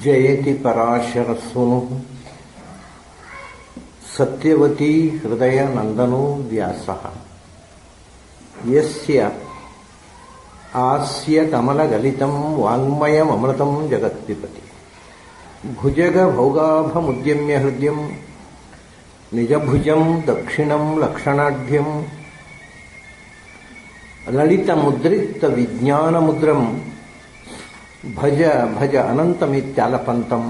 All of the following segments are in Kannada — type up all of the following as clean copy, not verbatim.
ಜಯತಿ ಪರಾಶರಸ್ವನು ಸತ್ಯವತಿ ಹೃದಯ ನಂದನೋ ವ್ಯಾಸ ಯಸ್ಯ ಆಸ್ಯ ಕಮಲಗಲಿತಂ ವಾಂಗ್ಮಯಮೃತಂ ಜಗತ್ಪಿಪತಿ ಭುಜಗ ಭೌಗಾಭಮುದ್ಯಮ್ಯ ಹೃದಯಂ ನಿಜಭುಜಂ ದಕ್ಷಿಣಂ ಲಕ್ಷಣಾಢ್ಯಂ ಲಲಿತಮುದ್ರಿಕ್ತ ವಿಜ್ಞಾನಮುದ್ರಂ ಭಜ ಭಜ ಅನಂತಮಿತ್ಯಾಲಪಂತಂ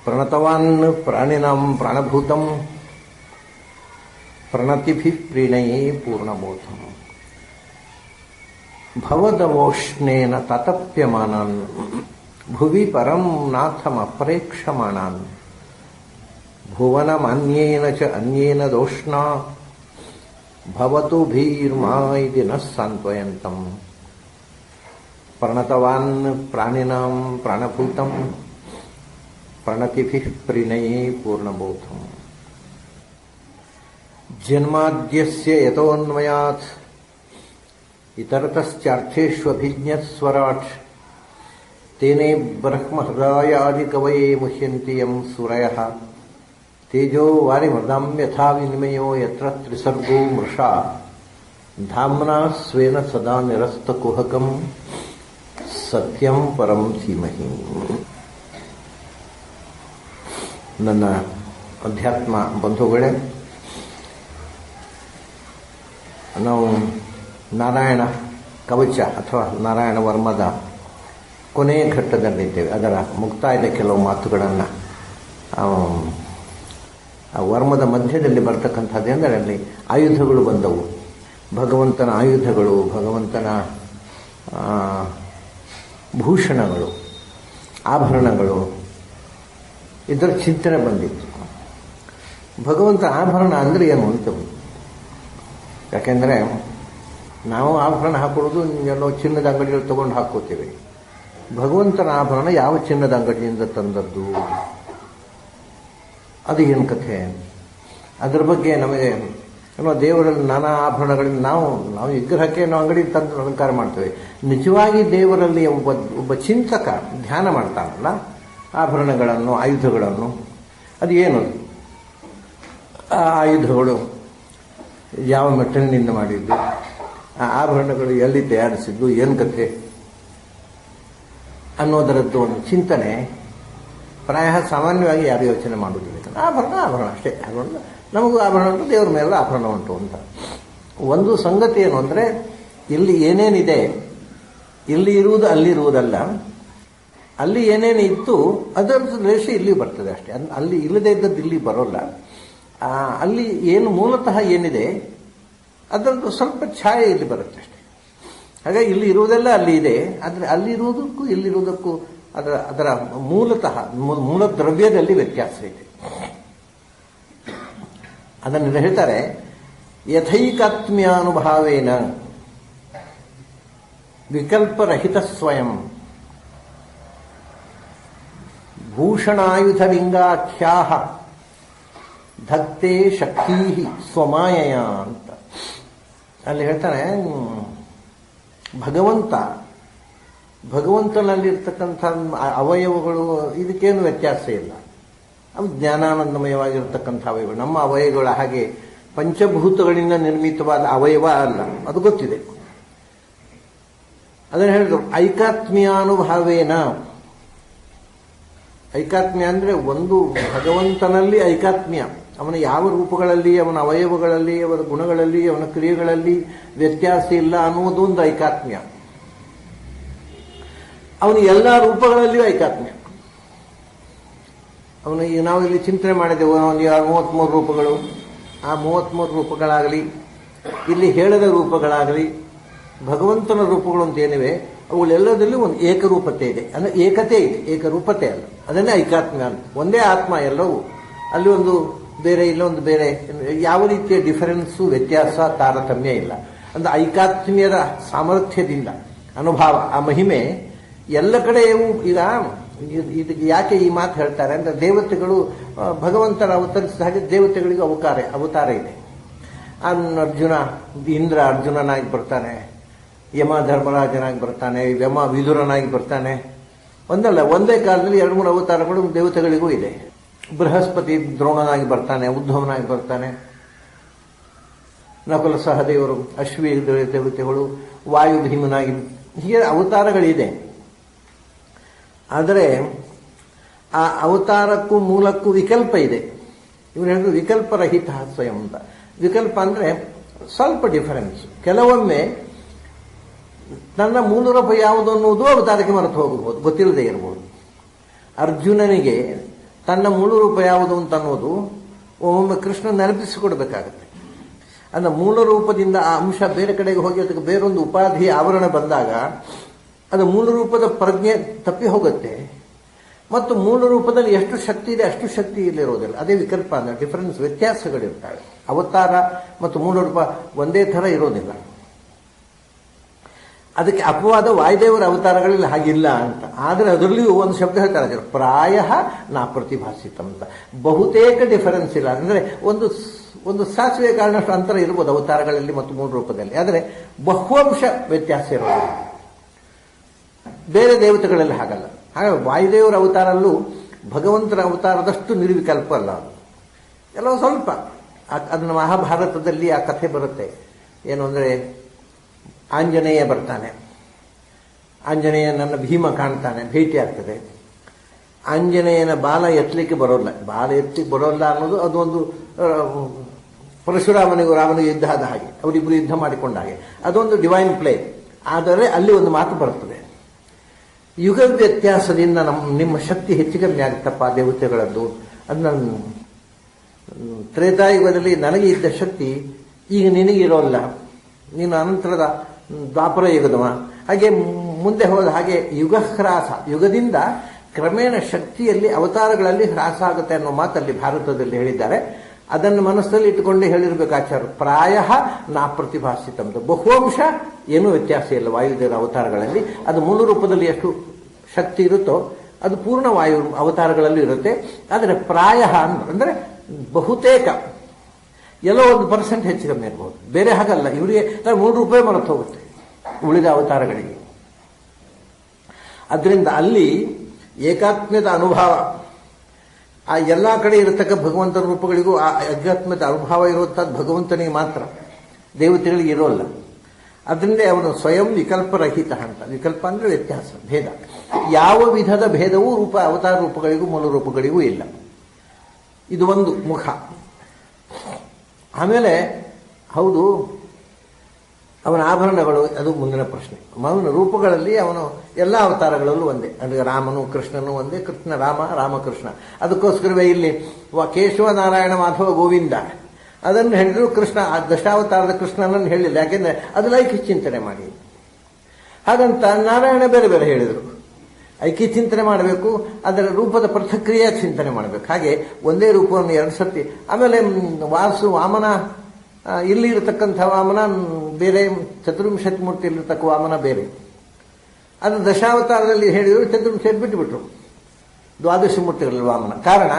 ಪ್ರಣತವಾನ್ ಪ್ರಾಣಿನಾಂ ಪ್ರಾಣಭೂತಂ ಪ್ರಣತಿಭಿಃ ಪ್ರೀಣಯೇ ಪೂರ್ಣಬೋಧಂ ಭವದವೋಷ್ಣೇನ ತತಪ್ಯಮಾನಾನ್ ಭುವಿ ಪರಂ ನಾಥಮಪ್ರೇಕ್ಷಮಾಣಾನ್ ಭುವನಮನ್ಯೇನ ಚ ಅನ್ಯೇನ ದೋಷ್ಣಾ ಭವತು ಭೀರ್ಮಾ ಇತಿ ನ ಸಾಂತ್ವಯಂತಂ ಪ್ರಣತವಾನ್ ಪ್ರಾಣಿನಾಂ ಪ್ರಾಣಭೂತಂ ಪ್ರಣತಿಭಿಃ ಪ್ರೀಣಯೇ ಪೂರ್ಣಬೋಧಂ ಜನ್ಮಾದ್ಯಸ್ಯ ಯತೋನ್ಮಯಾತ್ ಇತರತಶ್ಚಾರ್ಥೇಷ್ವಭಿಜ್ಞಸ್ವರಾಟ್ ತೇನೇ ಬ್ರಹ್ಮಹೃದಯಾದಿಕವಯೇ ಮುಹ್ಯಂತಿ ಯಂ ಸೂರಯಃ ತೇಜೋ ವಾರಿಮೃದಾಂ ಯಥಾ ವಿನಿಮಯೋ ಯತ್ರ ತ್ರಿಸರ್ಗೋ ಮೃಷಾ ಧಾಮ್ನಾ ಸ್ವೇನ ಸದಾ ನಿರಸ್ತಕುಹಕಂ ಸತ್ಯಂ ಪರಂ ಧೀಮಹಿ. ನನ್ನ ಅಧ್ಯಾತ್ಮ ಬಂಧುಗಳೇ, ನಾವು ನಾರಾಯಣ ಕವಚ ಅಥವಾ ನಾರಾಯಣ ವರ್ಮದ ಕೊನೆಯ ಘಟ್ಟದಲ್ಲಿದ್ದೇವೆ. ಅದರ ಮುಕ್ತಾಯದ ಕೆಲವು ಮಾತುಗಳನ್ನು ಆ ವರ್ಮದ ಮಧ್ಯದಲ್ಲಿ ಬರ್ತಕ್ಕಂಥದ್ದು ಅಲ್ಲಿ ಆಯುಧಗಳು ಬಂದವು. ಭಗವಂತನ ಆಯುಧಗಳು, ಭಗವಂತನ ಭೂಷಣಗಳು, ಆಭರಣಗಳು, ಇದರ ಚಿಂತನೆ ಬಂದಿತ್ತು. ಭಗವಂತ ಆಭರಣ ಅಂದರೆ ಏನು ಅಂತ. ಯಾಕೆಂದರೆ ನಾವು ಆಭರಣ ಹಾಕೊಳ್ಳೋದು ಎಲ್ಲೋ ಚಿನ್ನದ ಅಂಗಡಿಯಲ್ಲಿ ತಗೊಂಡು ಹಾಕೋತೀವಿ. ಭಗವಂತನ ಆಭರಣ ಯಾವ ಚಿನ್ನದ ಅಂಗಡಿಯಿಂದ ತಂದದ್ದು, ಅದು ಏನು ಕಥೆ? ಅದರ ಬಗ್ಗೆ ನಮಗೆ ಏನೋ ದೇವರಲ್ಲಿ ನಾನಾ ಆಭರಣಗಳಿಂದ ನಾವು ವಿಗ್ರಹಕ್ಕೆ ನಾವು ಅಂಗಡಿ ತಂದು ಅಲಂಕಾರ ಮಾಡ್ತೇವೆ. ನಿಜವಾಗಿ ದೇವರಲ್ಲಿ ಒಬ್ಬ ಚಿಂತಕ ಧ್ಯಾನ ಮಾಡ್ತಾನಲ್ಲ, ಆಭರಣಗಳನ್ನು, ಆಯುಧಗಳನ್ನು, ಅದು ಏನು? ಆ ಆಯುಧಗಳು ಯಾವ ಮೆಟಲ್ನಿಂದ ಮಾಡಿದ್ದು, ಆ ಆಭರಣಗಳು ಎಲ್ಲಿ ತಯಾರಿಸಿದ್ದು, ಏನು ಕಥೆ ಅನ್ನೋದರದ್ದು ಒಂದು ಚಿಂತನೆ ಪ್ರಾಯ ಸಾಮಾನ್ಯವಾಗಿ ಯಾರು ಯೋಚನೆ ಮಾಡುವುದಿಲ್ಲ. ಆಭರಣ ಅಷ್ಟೇ. ನಮಗೂ ಆಭರಣ ಉಂಟು, ದೇವ್ರ ಮೇಲೆ ಆಭರಣ ಉಂಟು ಅಂತ. ಒಂದು ಸಂಗತಿ ಏನು ಅಂದರೆ, ಇಲ್ಲಿ ಏನೇನಿದೆ, ಇಲ್ಲಿ ಇರುವುದು ಅಲ್ಲಿರುವುದಲ್ಲ. ಅಲ್ಲಿ ಏನೇನು ಇತ್ತು ಅದರ ರೇಷ ಇಲ್ಲಿ ಬರ್ತದೆ ಅಷ್ಟೇ. ಅಲ್ಲಿ ಇಲ್ಲದೇ ಇದ್ದದ್ದು ಇಲ್ಲಿ ಬರೋಲ್ಲ. ಅಲ್ಲಿ ಏನು ಮೂಲತಃ ಏನಿದೆ ಅದರದ್ದು ಸ್ವಲ್ಪ ಛಾಯೆ ಇಲ್ಲಿ ಬರುತ್ತೆ ಅಷ್ಟೇ. ಹಾಗಾಗಿ ಇಲ್ಲಿ ಇರುವುದೆಲ್ಲ ಅಲ್ಲಿ ಇದೆ. ಆದರೆ ಅಲ್ಲಿರುವುದಕ್ಕೂ ಇಲ್ಲಿರುವುದಕ್ಕೂ ಅದರ ಮೂಲತಃ ಮೂಲ ದ್ರವ್ಯದಲ್ಲಿ ವ್ಯತ್ಯಾಸ ಇದೆ. ಅದನ್ನು ಹೇಳ್ತಾರೆ, ಯಥೈಕಾತ್ಮ್ಯಾನುಭಾವೇನ ವಿಕಲ್ಪರಹಿತ ಸ್ವಯಂ ಭೂಷಣಾಯುಧಲಿಂಗಾಖ್ಯಾ ಧಕ್ತೆ ಶಕ್ತಿ ಸ್ವಮಾಯಯ ಅಂತ ಅಲ್ಲಿ ಹೇಳ್ತಾನೆ. ಭಗವಂತನಲ್ಲಿರ್ತಕ್ಕಂಥ ಅವಯವಗಳು ಇದಕ್ಕೇನು ವ್ಯತ್ಯಾಸ ಇಲ್ಲ. ಅವು ಜ್ಞಾನಾನಂದಮಯವಾಗಿರ್ತಕ್ಕಂಥ ಅವಯವಗಳು. ನಮ್ಮ ಅವಯವಗಳು ಹಾಗೆ ಪಂಚಭೂತಗಳಿಂದ ನಿರ್ಮಿತವಾದ ಅವಯವ ಅಲ್ಲ, ಅದು ಗೊತ್ತಿದೆ. ಅದನ್ನು ಹೇಳಿದ್ರು ಐಕಾತ್ಮ್ಯಾನುಭಾವೇನ. ಐಕಾತ್ಮ್ಯ ಅಂದರೆ ಒಂದು ಭಗವಂತನಲ್ಲಿ ಐಕಾತ್ಮ್ಯ. ಅವನ ಯಾವ ರೂಪಗಳಲ್ಲಿ, ಅವನ ಅವಯವಗಳಲ್ಲಿ, ಅವನ ಗುಣಗಳಲ್ಲಿ, ಅವನ ಕ್ರಿಯೆಗಳಲ್ಲಿ ವ್ಯತ್ಯಾಸ ಇಲ್ಲ ಅನ್ನುವುದು ಒಂದು ಐಕಾತ್ಮ್ಯ. ಅವನು ಎಲ್ಲ ರೂಪಗಳಲ್ಲಿಯೂ ಐಕಾತ್ಮ್ಯ. ಅವನು ಈಗ ನಾವು ಇಲ್ಲಿ ಚಿಂತನೆ ಮಾಡಿದೆವು, ಅವನು 33 ರೂಪಗಳು. ಆ 33 ರೂಪಗಳಾಗಲಿ, ಇಲ್ಲಿ ಹೇಳದ ರೂಪಗಳಾಗಲಿ, ಭಗವಂತನ ರೂಪಗಳು ಅಂತ ಏನಿವೆ ಅವುಗಳೆಲ್ಲದರಲ್ಲಿ ಒಂದು ಏಕರೂಪತೆ ಇದೆ. ಅಂದರೆ ಏಕತೆ ಇದೆ, ಏಕರೂಪತೆ ಅಲ್ಲ. ಅದನ್ನೇ ಐಕಾತ್ಮ್ಯ ಅಂತ. ಒಂದೇ ಆತ್ಮ ಎಲ್ಲವೂ. ಅಲ್ಲಿ ಒಂದು ಬೇರೆ, ಇಲ್ಲೊಂದು ಬೇರೆ, ಯಾವ ರೀತಿಯ ಡಿಫರೆನ್ಸು, ವ್ಯತ್ಯಾಸ, ತಾರತಮ್ಯ ಇಲ್ಲ. ಅಂದರೆ ಐಕಾತ್ಮ್ಯದ ಸಾಮರ್ಥ್ಯದಿಂದ ಅನುಭವ, ಆ ಮಹಿಮೆ ಎಲ್ಲ ಕಡೆಯೂ. ಈಗ ಇದಕ್ಕೆ ಯಾಕೆ ಈ ಮಾತು ಹೇಳ್ತಾರೆ ಅಂದರೆ, ದೇವತೆಗಳು ಭಗವಂತನ ಅವತರಿಸಿದ ಹಾಗೆ ದೇವತೆಗಳಿಗೂ ಅವತಾರ ಇದೆ. ಇಂದ್ರ ಅರ್ಜುನನಾಗಿ ಬರ್ತಾನೆ, ಯಮ ಧರ್ಮರಾಜನಾಗಿ ಬರ್ತಾನೆ, ಯಮ ವಿದುರನಾಗಿ ಬರ್ತಾನೆ, ಒಂದಲ್ಲ, ಒಂದೇ ಕಾಲದಲ್ಲಿ 2-3 ಅವತಾರಗಳು ದೇವತೆಗಳಿಗೂ ಇದೆ. ಬೃಹಸ್ಪತಿ ದ್ರೋಣನಾಗಿ ಬರ್ತಾನೆ, ಉದ್ಧವನಾಗಿ ಬರ್ತಾನೆ, ನಕುಲ ಸಹದೇವರು ಅಶ್ವಿ ದೇವತೆಗಳು, ವಾಯು ಭೀಮನಾಗಿ, ಹೀಗೆ ಅವತಾರಗಳಿದೆ. ಆದರೆ ಆ ಅವತಾರಕ್ಕೂ ಮೂಲಕ್ಕೂ ವಿಕಲ್ಪ ಇದೆ. ಇವರು ಹೇಳಿದ್ರು ವಿಕಲ್ಪರಹಿತ ಸ್ವಯಂ ಅಂತ. ವಿಕಲ್ಪ ಅಂದರೆ ಸ್ವಲ್ಪ ಡಿಫರೆನ್ಸ್. ಕೆಲವೊಮ್ಮೆ ನನ್ನ ಮೂಲ ರೂಪ ಯಾವುದು ಅನ್ನೋದು ಅವತಾರಕ್ಕೆ ಮರೆತು ಹೋಗಬಹುದು, ಗೊತ್ತಿಲ್ಲದೆ ಇರಬಹುದು. ಅರ್ಜುನನಿಗೆ ತನ್ನ ಮೂಲ ರೂಪ ಯಾವುದು ಅಂತ ಅನ್ನೋದು ಒಮ್ಮೊಮ್ಮೆ ಕೃಷ್ಣ ನೆನಪಿಸಿಕೊಡ್ಬೇಕಾಗತ್ತೆ. ಅಂದರೆ ಮೂಲ ರೂಪದಿಂದ ಆ ಅಂಶ ಬೇರೆ ಕಡೆಗೆ ಹೋಗಿ ಅದಕ್ಕೆ ಬೇರೊಂದು ಉಪಾಧಿ ಆವರಣ ಬಂದಾಗ ಅದು ಮೂಲ ರೂಪದ ಪ್ರಜ್ಞೆ ತಪ್ಪಿ ಹೋಗುತ್ತೆ. ಮತ್ತು ಮೂಲ ರೂಪದಲ್ಲಿ ಎಷ್ಟು ಶಕ್ತಿ ಇದೆ ಅಷ್ಟು ಶಕ್ತಿ ಇಲ್ಲಿರೋದಿಲ್ಲ. ಅದೇ ವಿಕಲ್ಪ ಅಂದರೆ ಡಿಫರೆನ್ಸ್, ವ್ಯತ್ಯಾಸಗಳಿರ್ತವೆ. ಅವತಾರ ಮತ್ತು ಮೂಲ ರೂಪ ಒಂದೇ ಥರ ಇರೋದಿಲ್ಲ. ಅದಕ್ಕೆ ಅಪವಾದ ವಾಯುದೇವರ ಅವತಾರಗಳಲ್ಲಿ ಹಾಗಿಲ್ಲ ಅಂತ. ಆದರೆ ಅದರಲ್ಲಿಯೂ ಒಂದು ಶಬ್ದ ಹೇಳ್ತಾರೆ, ಪ್ರಾಯ ನಾ ಪ್ರತಿಭಾಸಿತ ಅಂತ. ಬಹುತೇಕ ಡಿಫರೆನ್ಸ್ ಇಲ್ಲ. ಅಂದರೆ ಒಂದು ಸಾಸಿವೆ ಕಾರಣಷ್ಟು ಅಂತರ ಇರ್ಬೋದು ಅವತಾರಗಳಲ್ಲಿ ಮತ್ತು ಮೂಲ ರೂಪದಲ್ಲಿ. ಆದರೆ ಬಹುವಂಶ ವ್ಯತ್ಯಾಸ ಇರೋದಿಲ್ಲ. ಬೇರೆ ದೇವತೆಗಳಲ್ಲಿ ಹಾಗಲ್ಲ. ಹಾಗಾಗಿ ವಾಯುದೇವರ ಅವತಾರಲ್ಲೂ ಭಗವಂತನ ಅವತಾರದಷ್ಟು ನಿರ್ವಿಕಲ್ಪ ಅಲ್ಲ ಅದು. ಕೆಲವು ಸ್ವಲ್ಪ ಅದನ್ನು ಮಹಾಭಾರತದಲ್ಲಿ ಆ ಕಥೆ ಬರುತ್ತೆ. ಏನು ಅಂದರೆ, ಆಂಜನೇಯ ಬರ್ತಾನೆ, ಆಂಜನೇಯ ನನ್ನ ಭೀಮ ಕಾಣ್ತಾನೆ, ಭೇಟಿ ಆಗ್ತದೆ. ಆಂಜನೇಯನ ಬಾಲ ಎತ್ತಲಿಕ್ಕೆ ಬರೋಲ್ಲ, ಬಾಲ ಎತ್ತಲಿಕ್ಕೆ ಬರೋಲ್ಲ ಅನ್ನೋದು ಅದೊಂದು ಪರಶುರಾಮನಿಗೂ ರಾಮನಿಗೂ ಯುದ್ಧ ಆದ ಹಾಗೆ, ಅವರಿಬ್ಬರು ಯುದ್ಧ ಮಾಡಿಕೊಂಡ ಹಾಗೆ, ಅದೊಂದು ಡಿವೈನ್ ಪ್ಲೇ. ಆದರೆ ಅಲ್ಲಿ ಒಂದು ಮಾತು ಬರ್ತದೆ, ಯುಗ ವ್ಯತ್ಯಾಸದಿಂದ ನಿಮ್ಮ ಶಕ್ತಿ ಹೆಚ್ಚು ಕಮ್ಮಿ ಆಗುತ್ತಪ್ಪ ದೇವತೆಗಳದ್ದು. ಅದನ್ನ ತ್ರೇತಾಯುಗದಲ್ಲಿ ನನಗೆ ಇದ್ದ ಶಕ್ತಿ ಈಗ ನಿನಗಿರೋಲ್ಲ, ನೀನು ಅನಂತರದ ದ್ವಾಪರ ಯುಗದವ. ಹಾಗೆ ಮುಂದೆ ಹೋದ ಹಾಗೆ ಯುಗ ಹ್ರಾಸ, ಯುಗದಿಂದ ಕ್ರಮೇಣ ಶಕ್ತಿಯಲ್ಲಿ ಅವತಾರಗಳಲ್ಲಿ ಹ್ರಾಸ ಆಗುತ್ತೆ ಅನ್ನೋ ಮಾತಲ್ಲಿ ಭಾರತದಲ್ಲಿ ಹೇಳಿದ್ದಾರೆ. ಅದನ್ನು ಮನಸ್ಸಲ್ಲಿ ಇಟ್ಟುಕೊಂಡೇ ಹೇಳಿರ್ಬೇಕು ಆಚಾರ್ಯರು. ಪ್ರಾಯ ನಾ ಪ್ರತಿಭಾಸಿತಂತ. ಬಹುವಂಶ ಏನೂ ವ್ಯತ್ಯಾಸ ಇಲ್ಲ ವಾಯುದೇವರ ಅವತಾರಗಳಲ್ಲಿ. ಅದು ಮೂಲ ರೂಪದಲ್ಲಿ ಎಷ್ಟು ಶಕ್ತಿ ಇರುತ್ತೋ ಅದು ಪೂರ್ಣ ವಾಯು ಅವತಾರಗಳಲ್ಲೂ ಇರುತ್ತೆ. ಆದರೆ ಪ್ರಾಯ ಅಂದರೆ ಬಹುತೇಕ ಎಲ್ಲೋ 1% ಹೆಚ್ಚು ಕಮ್ಮಿ ಇರ್ಬೋದು. ಬೇರೆ ಹಾಗಲ್ಲ, ಇವರಿಗೆ 3 ರೂಪಾಯಿ ಮರೆತು ಹೋಗುತ್ತೆ ಉಳಿದ ಅವತಾರಗಳಿಗೆ. ಅದರಿಂದ ಅಲ್ಲಿ ಏಕಾತ್ಮ್ಯದ ಅನುಭವ, ಆ ಎಲ್ಲ ಕಡೆ ಇರತಕ್ಕ ಭಗವಂತನ ರೂಪಗಳಿಗೂ ಆ ಏಕಾತ್ಮ್ಯದ ಅನುಭವ ಇರುವಂಥದ್ದು ಭಗವಂತನಿಗೆ ಮಾತ್ರ, ದೇವತೆಗಳಿಗೆ ಇರೋಲ್ಲ. ಅದರಿಂದ ಅವನು ಸ್ವಯಂ ವಿಕಲ್ಪರಹಿತ ಅಂತ. ವಿಕಲ್ಪ ಅಂದರೆ ವ್ಯತ್ಯಾಸ, ಭೇದ. ಯಾವ ವಿಧದ ಭೇದವೂ ಅವತಾರ ರೂಪಗಳಿಗೂ ಮೂಲ ರೂಪಗಳಿಗೂ ಇಲ್ಲ. ಇದು ಒಂದು ಮುಖ. ಆಮೇಲೆ ಹೌದು, ಅವನ ಆಭರಣಗಳು, ಅದು ಮುಂದಿನ ಪ್ರಶ್ನೆ. ಅವನ ರೂಪಗಳಲ್ಲಿ ಅವನು ಎಲ್ಲ ಅವತಾರಗಳಲ್ಲೂ ಒಂದೇ. ಅಂದರೆ ರಾಮನು ಕೃಷ್ಣನು ಒಂದೇ, ಕೃಷ್ಣ ರಾಮ, ರಾಮಕೃಷ್ಣ. ಅದಕ್ಕೋಸ್ಕರವೇ ಇಲ್ಲಿ ಕೇಶವ ನಾರಾಯಣ ಮಾಧವ ಗೋವಿಂದ ಅದನ್ನು ಹೇಳಿದ್ರು. ಕೃಷ್ಣ ಆ ದಶಾವತಾರದ ಕೃಷ್ಣನನ್ನು ಹೇಳಿಲ್ಲ, ಯಾಕೆಂದ್ರೆ ಅದು ಲೈಕಿ ಚಿಂತನೆ ಮಾಡಿ. ಹಾಗಂತ ನಾರಾಯಣ ಬೇರೆ ಬೇರೆ ಹೇಳಿದರು. ಐಕ್ಯ ಚಿಂತನೆ ಮಾಡಬೇಕು, ಅದರ ರೂಪದ ಪೃಥಕ್ರಿಯೆ ಚಿಂತನೆ ಮಾಡಬೇಕು. ಹಾಗೆ ಒಂದೇ ರೂಪವನ್ನು 2 ಸರ್ತಿ. ಆಮೇಲೆ ವಾಮನ, ಇಲ್ಲಿ ಇರತಕ್ಕಂಥ ವಾಮನ ಬೇರೆ, ಚತುರ್ವಿಂಶತಿ ಮೂರ್ತಿಯಲ್ಲಿರ್ತಕ್ಕ ವಾಮನ ಬೇರೆ. ಅದು ದಶಾವತಾರದಲ್ಲಿ ಹೇಳಿದರು, ಚತುರ್ವಿಂಶತಿ ಬಿಟ್ಟುಬಿಟ್ರು. ದ್ವಾದಶ ಮೂರ್ತಿಗಳಲ್ಲಿ ವಾಮನ. ಕಾರಣ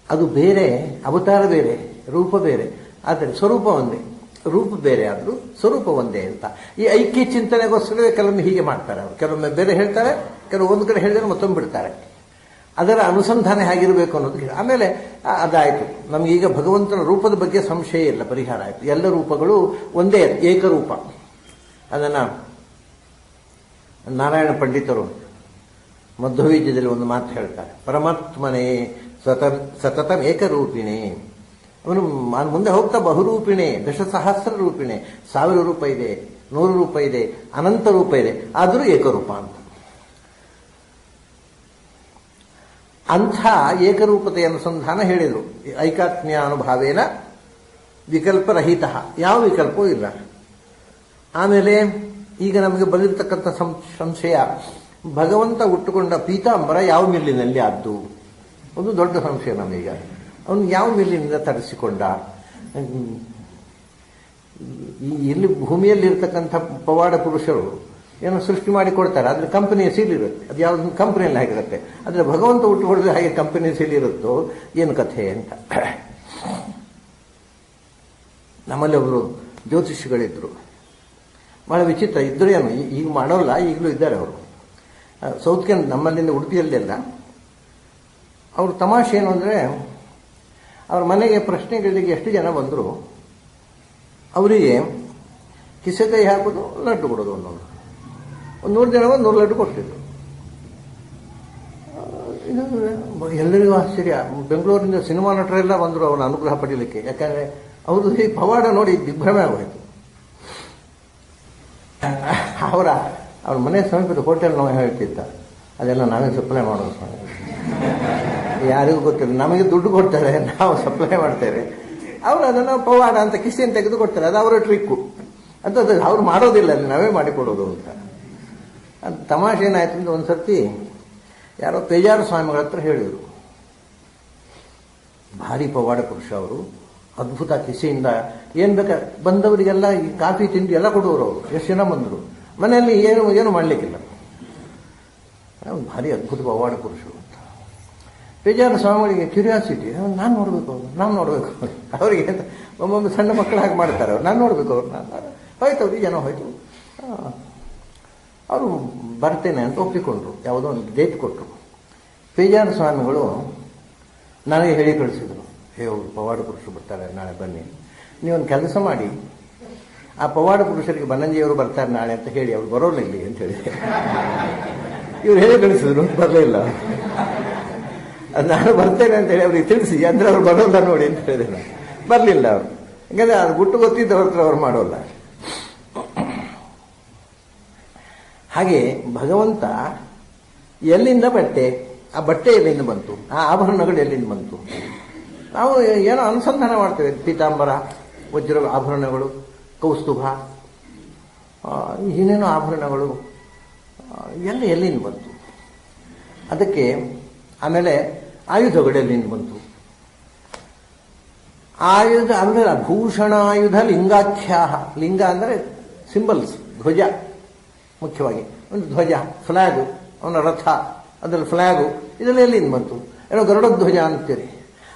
ಅದು ಬೇರೆ, ಅವತಾರ ಬೇರೆ, ರೂಪ ಬೇರೆ. ಆದರೆ ಸ್ವರೂಪ ಒಂದೇ, ರೂಪ ಬೇರೆ ಆದರೂ ಸ್ವರೂಪ ಒಂದೇ ಅಂತ. ಈ ಐಕ್ಯ ಚಿಂತನೆಗೋಸ್ಕರವೇ ಕೆಲವೊಮ್ಮೆ ಹೀಗೆ ಮಾಡ್ತಾರೆ ಅವರು. ಕೆಲವೊಮ್ಮೆ ಬೇರೆ ಹೇಳ್ತಾರೆ, ಕೆಲವು ಒಂದು ಕಡೆ ಹೇಳಿದರೆ ಮತ್ತೊಮ್ಮೆ ಬಿಡ್ತಾರೆ. ಅದರ ಅನುಸಂಧಾನ ಹೇಗಿರಬೇಕು ಅನ್ನೋದು. ಆಮೇಲೆ ಅದಾಯಿತು. ನಮಗೀಗ ಭಗವಂತನ ರೂಪದ ಬಗ್ಗೆ ಸಂಶಯ ಇಲ್ಲ, ಪರಿಹಾರ ಆಯಿತು. ಎಲ್ಲ ರೂಪಗಳು ಒಂದೇ, ಏಕರೂಪ. ಅದನ್ನು ನಾರಾಯಣ ಪಂಡಿತರು ಮಧ್ವಬೀಜದಲ್ಲಿ ಒಂದು ಮಾತು ಹೇಳ್ತಾರೆ, ಪರಮಾತ್ಮನೇ ಸತತಂ ಏಕರೂಪಿಣೆ. ಅವನು ಮುಂದೆ ಹೋಗ್ತಾ ಬಹುರೂಪಿಣೆ, ದಶಸಹಸ್ರ ರೂಪಿಣೆ, 1000 ರೂಪ ಇದೆ, 100 ರೂಪ ಇದೆ, ಅನಂತ ರೂಪ ಇದೆ, ಆದರೂ ಏಕರೂಪ ಅಂತ. ಅಂಥ ಏಕರೂಪತೆಯ ಅನುಸಂಧಾನ ಹೇಳಿದರು. ಐಕಾತ್ಮ್ಯ ಅನುಭಾವೇನ ವಿಕಲ್ಪರಹಿತ, ಯಾವ ವಿಕಲ್ಪವೂ ಇಲ್ಲ. ಆಮೇಲೆ ಈಗ ನಮಗೆ ಬಂದಿರತಕ್ಕಂಥ ಸಂಶಯ, ಭಗವಂತ ಉಟ್ಟುಕೊಂಡ ಪೀತಾಂಬರ ಯಾವ ಮಿಲ್ಲಿನಲ್ಲಿ ಆದ್ದು? ಒಂದು ದೊಡ್ಡ ಸಂಶಯ ನಮೀಗ. ಅವನು ಯಾವ ಮಿಲ್ಲಿನಿಂದ ತರಿಸಿಕೊಂಡ? ಇಲ್ಲಿ ಭೂಮಿಯಲ್ಲಿರ್ತಕ್ಕಂಥ ಪವಾಡ ಪುರುಷರು ಏನೋ ಸೃಷ್ಟಿ ಮಾಡಿ ಕೊಡ್ತಾರೆ, ಆದರೆ ಕಂಪನಿಯ ಸೀಲ್ ಇರುತ್ತೆ. ಅದು ಯಾವ್ದು ಕಂಪನಿಯಲ್ಲಿ ಆಗಿರುತ್ತೆ. ಆದರೆ ಭಗವಂತ ಹುಟ್ಟುಕೊಳ್ಳದೆ ಹಾಗೆ ಕಂಪನಿಯ ಸೀಲ್ ಇರುತ್ತೋ ಏನು ಕಥೆ ಅಂತ. ನಮ್ಮಲ್ಲಿ ಒಬ್ಬರು ಜ್ಯೋತಿಷಿಗಳಿದ್ರು, ಬಹಳ ವಿಚಿತ್ರ ಇದ್ರು. ಏನು ಈಗ ಮಾಡೋಲ್ಲ, ಈಗಲೂ ಇದ್ದಾರೆ ಅವರು. ಸೌತ್ ಕೆನ್ ನಮ್ಮಲ್ಲಿಂದ ಉಡುಪಿಯಲ್ಲೆಲ್ಲ ಅವ್ರ ತಮಾಷೆ ಏನು ಅಂದರೆ, ಅವ್ರ ಮನೆಗೆ ಪ್ರಶ್ನೆಗಳಿಗೆ ಎಷ್ಟು ಜನ ಬಂದರು ಅವರಿಗೆ ಕಿಸೆ ಕೈ ಹಾಕೋದು, ಲಡ್ಡು ಕೊಡೋದು. ಒಂದೊಂದು 100 ಜನ ಬಂದು 100 ಲಡ್ಡು ಕೊಡ್ತಿದ್ರು. ಇದು ಎಲ್ಲರಿಗೂ ಆಶ್ಚರ್ಯ. ಬೆಂಗಳೂರಿನಿಂದ ಸಿನಿಮಾ ನಟರೆಲ್ಲ ಬಂದರು ಅವನ ಅನುಗ್ರಹ ಪಡೀಲಿಕ್ಕೆ. ಯಾಕಂದರೆ ಅವ್ರದ್ದು ಈ ಪವಾಡ ನೋಡಿ ದಿಗ್ಭ್ರಮೆ ಆಗೋಯ್ತು. ಅವ್ರ ಮನೆ ಸಮೀಪದ ಹೋಟೆಲ್ ನಾವು ಹೇಳ್ತಿದ್ದ, ಅದೆಲ್ಲ ನಾವೇ ಸಪ್ಲೈ ಮಾಡೋದು ಸ್ವಾಮಿ, ಯಾರಿಗೂ ಗೊತ್ತಿಲ್ಲ, ನಮಗೆ ದುಡ್ಡು ಕೊಡ್ತಾರೆ, ನಾವು ಸಪ್ಲೈ ಮಾಡ್ತೇವೆ, ಅವರು ಅದನ್ನು ಪವಾಡ ಅಂತ ಕಿಸೆಯನ್ನು ತೆಗೆದು ಕೊಡ್ತಾರೆ, ಅದು ಅವರ ಟ್ರಿಕ್ಕು ಅಂತ. ಅವ್ರು ಮಾಡೋದಿಲ್ಲ, ಅಲ್ಲಿ ನಾವೇ ಮಾಡಿಕೊಡೋದು ಅಂತ. ಅದು ತಮಾಷೆ ಏನಾಯ್ತು ಅಂತ ಒಂದು ಸರ್ತಿ ಯಾರೋ ಪೇಜಾರ ಸ್ವಾಮಿಗಳ ಹತ್ರ ಹೇಳಿದರು, ಭಾರಿ ಪವಾಡ ಪುರುಷ ಅವರು, ಅದ್ಭುತ ಕಿಸೆಯಿಂದ ಏನು ಬೇಕಾ ಬಂದವರಿಗೆಲ್ಲ ಈ ಕಾಫಿ ತಿಂಡಿ ಎಲ್ಲ ಕೊಡುವರು ಅವರು. ಎಷ್ಟು ಜನ ಬಂದರು, ಮನೆಯಲ್ಲಿ ಏನು ಮಾಡಲಿಕ್ಕಿಲ್ಲ, ಭಾರಿ ಅದ್ಭುತ ಪವಾಡ ಪುರುಷರು ಅಂತ. ಪೇಜಾರ ಸ್ವಾಮಿಗಳಿಗೆ ಕ್ಯೂರಿಯಾಸಿಟಿ, ನಾನು ನೋಡಬೇಕು ಅವರಿಗೆ ಒಮ್ಮೊಮ್ಮೆ ಸಣ್ಣ ಮಕ್ಕಳು ಹಾಗೆ ಮಾಡ್ತಾರೆ ಅವ್ರು, ನಾನು ನೋಡಬೇಕು ಅವ್ರು. ಹೋಯ್ತು ಅವ್ರಿಗೆ ಜನ ಹೋಯ್ತು. ಅವರು ಬರ್ತೇನೆ ಅಂತ ಒಪ್ಪಿಕೊಂಡ್ರು, ಯಾವುದೋ ಒಂದು ಡೇಟ್ ಕೊಟ್ಟರು. ಪೇಜಾರ ಸ್ವಾಮಿಗಳು ನನಗೆ ಹೇಳಿ ಕಳಿಸಿದರು, ಅವರು ಪವಾಡ ಪುರುಷರು ಬರ್ತಾರೆ ನಾಳೆ ಬನ್ನಿ, ನೀವೊಂದು ಕೆಲಸ ಮಾಡಿ, ಆ ಪವಾಡ ಪುರುಷರಿಗೆ ಬನ್ನಂಜಿಯವರು ಬರ್ತಾರೆ ನಾಳೆ ಅಂತ ಹೇಳಿ, ಅವ್ರು ಬರೋಲ್ಲ ಇಲ್ಲಿ ಅಂತ ಹೇಳಿ ಇವ್ರು ಹೇಳಿ ಕಳಿಸಿದ್ರು. ಬರಲಿಲ್ಲ, ಅದು ನಾನು ಬರ್ತೇನೆ ಅಂತೇಳಿ ಅವ್ರಿಗೆ ತಿಳಿಸಿ, ಅಂದರೆ ಅವ್ರು ಬರೋಲ್ಲ ನೋಡಿ ಅಂತ ಹೇಳಿದೆ ನಾನು. ಬರಲಿಲ್ಲ ಅವರು, ಯಾಕಂದರೆ ಅದು ಗುಟ್ಟು ಗೊತ್ತಿದ್ದವ್ರ ಹತ್ರ ಅವ್ರು ಮಾಡೋಲ್ಲ. ಹಾಗೆ ಭಗವಂತ ಎಲ್ಲಿಂದ ಬಟ್ಟೆ, ಆ ಬಟ್ಟೆ ಎಲ್ಲಿಂದ ಬಂತು, ಆ ಆಭರಣಗಳು ಎಲ್ಲಿಂದ ಬಂತು, ನಾವು ಏನೋ ಅನುಸಂಧಾನ ಮಾಡ್ತೇವೆ. ಪೀತಾಂಬರ, ವಜ್ರ ಆಭರಣಗಳು, ಕೌಸ್ತುಭ, ಏನೇನೋ ಆಭರಣಗಳು ಎಲ್ಲ ಎಲ್ಲಿಂದ ಬಂತು. ಅದಕ್ಕೆ ಆಮೇಲೆ ಆಯುಧಗಳು ಎಲ್ಲಿಂದ ಬಂತು, ಆಯುಧ ಅಂದರೆ ಭೂಷಣಾಯುಧ ಲಿಂಗಾಖ್ಯಾಹ. ಲಿಂಗ ಅಂದರೆ ಸಿಂಬಲ್ಸ್, ಧ್ವಜ, ಮುಖ್ಯವಾಗಿ ಒಂದು ಧ್ವಜ, ಫ್ಲ್ಯಾಗು, ಅವನ ರಥ, ಅದರಲ್ಲಿ ಫ್ಲ್ಯಾಗು, ಇದೆಲ್ಲ ಎಲ್ಲಿಂದ ಬಂತು. ಏನೋ ಗರುಡ ಧ್ವಜ ಅಂತೀರಿ,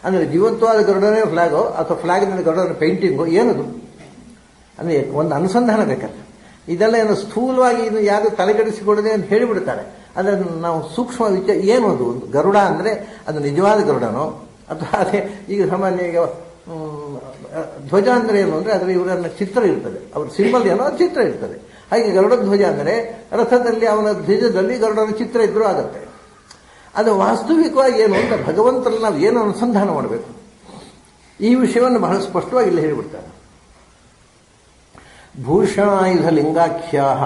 ಅಂದರೆ ಜೀವಂತವಾದ ಗರುಡನೇ ಫ್ಲ್ಯಾಗೋ ಅಥವಾ ಫ್ಲ್ಯಾಗಿನಲ್ಲಿ ಗರುಡನ ಪೇಂಟಿಂಗು, ಏನದು ಅಂದರೆ ಒಂದು ಅನುಸಂಧಾನ ಬೇಕಲ್ಲ. ಇದೆಲ್ಲ ಏನು ಸ್ಥೂಲವಾಗಿ ಇದು ಯಾರು ತಲೆಗೆಡಿಸಿಕೊಳ್ಳದೆ ಅಂತ ಹೇಳಿಬಿಡ್ತಾರೆ. ಅದನ್ನು ನಾವು ಸೂಕ್ಷ್ಮ ವಿಚಾರ, ಏನು ಅದು ಒಂದು ಗರುಡ ಅಂದರೆ ಅದು ನಿಜವಾದ ಗರುಡನೋ ಅಥವಾ ಅದೇ ಈಗ ಸಾಮಾನ್ಯ ಈಗ ಧ್ವಜ ಅಂದರೆ ಏನು ಅಂದರೆ ಅದರ ಇವರನ್ನ ಚಿತ್ರ ಇರ್ತದೆ, ಅವ್ರ ಸಿಂಬಲ್ ಏನೋ ಚಿತ್ರ ಇರ್ತದೆ. ಹಾಗೆ ಗರುಡ ಧ್ವಜ ಅಂದರೆ ರಥದಲ್ಲಿ ಅವನ ಧ್ವಜದಲ್ಲಿ ಗರುಡನ ಚಿತ್ರ ಇದ್ರೂ ಆಗುತ್ತೆ. ಅದು ವಾಸ್ತವಿಕವಾಗಿ ಏನು ಅಂತ ಭಗವಂತನಲ್ಲಿ ನಾವು ಏನು ಅನುಸಂಧಾನ ಮಾಡಬೇಕು, ಈ ವಿಷಯವನ್ನು ಬಹಳ ಸ್ಪಷ್ಟವಾಗಿ ಇಲ್ಲಿ ಹೇಳಿಬಿಡ್ತಾರೆ. ಭೂಷಣಾಯುಧ ಲಿಂಗಾಖ್ಯಾಹ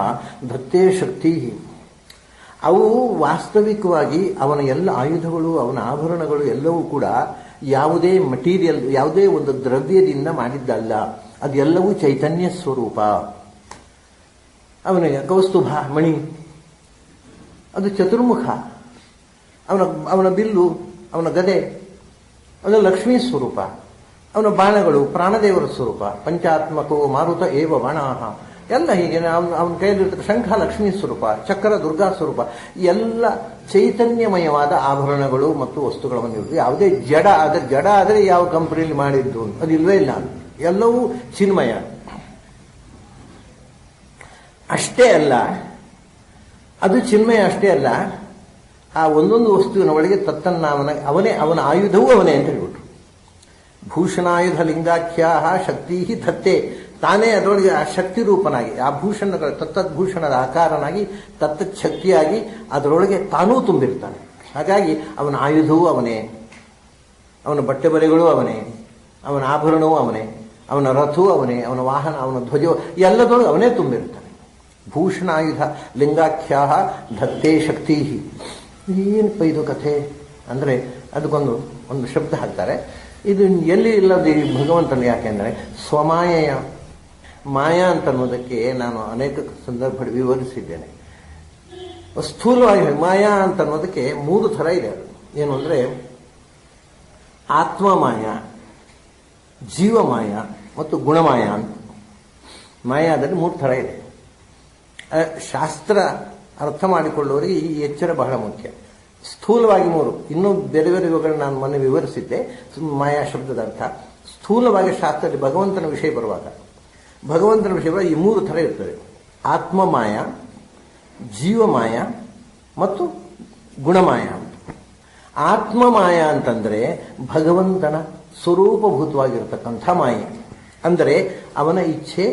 ದತ್ತೇ ಶಕ್ತಿ. ಅವು ವಾಸ್ತವಿಕವಾಗಿ ಅವನ ಎಲ್ಲ ಆಯುಧಗಳು, ಅವನ ಆಭರಣಗಳು ಎಲ್ಲವೂ ಕೂಡ ಯಾವುದೇ ಮಟೀರಿಯಲ್, ಯಾವುದೇ ಒಂದು ದ್ರವ್ಯದಿಂದ ಮಾಡಿದ್ದಲ್ಲ, ಅದೆಲ್ಲವೂ ಚೈತನ್ಯ ಸ್ವರೂಪ. ಅವನಿಗೆ ಕೌಸ್ತುಭ ಮಣಿ, ಅದು ಚತುರ್ಮುಖ. ಅವನ ಬಿಲ್ಲು, ಅವನ ಗದೆ, ಅದು ಲಕ್ಷ್ಮೀ ಸ್ವರೂಪ. ಅವನ ಬಾಣಗಳು ಪ್ರಾಣದೇವರ ಸ್ವರೂಪ. ಪಂಚಾತ್ಮಕೋ ಮಾರುತ ಏವ ಬಾಣಾಹ, ಎಲ್ಲ ಹೀಗೆ. ಅವನ ಕೈಯಲ್ಲಿರ್ತಕ್ಕ ಶಂಖ ಲಕ್ಷ್ಮೀ ಸ್ವರೂಪ, ಚಕ್ರ ದುರ್ಗಾ ಸ್ವರೂಪ. ಎಲ್ಲ ಚೈತನ್ಯಮಯವಾದ ಆಭರಣಗಳು ಮತ್ತು ವಸ್ತುಗಳನ್ನು ಇರುವುದು. ಯಾವುದೇ ಜಡ ಆದರೆ ಯಾವ ಕಂಪನಿಯಲ್ಲಿ ಮಾಡಿದ್ದು ಅದು ಇಲ್ವೇ ಇಲ್ಲ. ಎಲ್ಲವೂ ಚಿನ್ಮಯ. ಅಷ್ಟೇ ಅಲ್ಲ, ಅದು ಚಿನ್ಮಯ ಅಷ್ಟೇ ಅಲ್ಲ, ಆ ಒಂದೊಂದು ವಸ್ತುವಿನ ಒಳಗೆ ತತ್ತನ್ನ ಅವನ ಆಯುಧವೂ ಅವನೇ ಅಂತ ಹೇಳ್ಬಿಟ್ರು. ಭೂಷಣಾಯುಧ ಲಿಂಗಾಖ್ಯಾಹ ಶಕ್ತಿ ಧತ್ತೆ. ತಾನೇ ಅದರೊಳಗೆ ಆ ಶಕ್ತಿ ರೂಪನಾಗಿ, ಆ ಭೂಷಣಗಳ ತತ್ತದ್ಭೂಷಣದ ಆಕಾರನಾಗಿ, ತತ್ತಚ್ಛಕ್ತಿಯಾಗಿ ಅದರೊಳಗೆ ತಾನೂ ತುಂಬಿರ್ತಾನೆ. ಹಾಗಾಗಿ ಅವನ ಆಯುಧವೂ ಅವನೇ, ಅವನ ಬಟ್ಟೆ ಬರೆಗಳೂ ಅವನೇ, ಅವನ ಆಭರಣವೂ ಅವನೇ, ಅವನ ರಥವೂ ಅವನೇ, ಅವನ ವಾಹನ, ಅವನ ಧ್ವಜವು ಎಲ್ಲದರೊಳಗೆ ಅವನೇ ತುಂಬಿರ್ತಾನೆ. ಭೂಷಣಾಯುಧ ಲಿಂಗಾಖ್ಯಾಹ ಧತ್ತೇ ಶಕ್ತಿ. ಏನಪ್ಪ ಇದು ಕಥೆ ಅಂದರೆ ಅದಕ್ಕೊಂದು ಶಬ್ದ ಹಾಕ್ತಾರೆ. ಇದು ಎಲ್ಲಿ ಇಲ್ಲದ ಈ ಭಗವಂತನ, ಯಾಕೆಂದರೆ ಸ್ವಮಾಯೆಯ ಮಾಯಾ ಅಂತ ಅನ್ನೋದಕ್ಕೆ ನಾನು ಅನೇಕ ಸಂದರ್ಭ ವಿವರಿಸಿದ್ದೇನೆ. ಸ್ಥೂಲವಾಗಿ ಮಾಯಾ ಅಂತ ಅನ್ನೋದಕ್ಕೆ 3 ಥರ ಇದೆ. ಅದು ಏನು ಅಂದರೆ ಆತ್ಮಮಾಯ, ಜೀವಮಾಯ ಮತ್ತು ಗುಣಮಾಯ ಅಂತ. ಮಾಯಾದಲ್ಲಿ 3 ಥರ ಇದೆ. ಶಾಸ್ತ್ರ ಅರ್ಥ ಮಾಡಿಕೊಳ್ಳುವವರಿಗೆ ಈ ಎಚ್ಚರ ಬಹಳ ಮುಖ್ಯ. ಸ್ಥೂಲವಾಗಿ 3, ಇನ್ನೂ ಬೇರೆ ಬೇರೆ ಇವುಗಳನ್ನು ನಾನು ಮೊನ್ನೆ ವಿವರಿಸಿದ್ದೆ. ಮಾಯಾ ಶಬ್ದದ ಅರ್ಥ ಸ್ಥೂಲವಾಗಿ ಶಾಸ್ತ್ರದಲ್ಲಿ ಭಗವಂತನ ವಿಷಯ ಬರುವಾಗ ಈ 3 ಥರ ಇರ್ತದೆ: ಆತ್ಮಮಾಯ, ಜೀವಮಾಯ ಮತ್ತು ಗುಣಮಾಯ ಅಂತ. ಆತ್ಮಮಾಯ ಅಂತಂದರೆ ಭಗವಂತನ ಸ್ವರೂಪಭೂತವಾಗಿರತಕ್ಕಂಥ ಮಾಯೆ, ಅಂದರೆ ಅವನ ಇಚ್ಛೆ,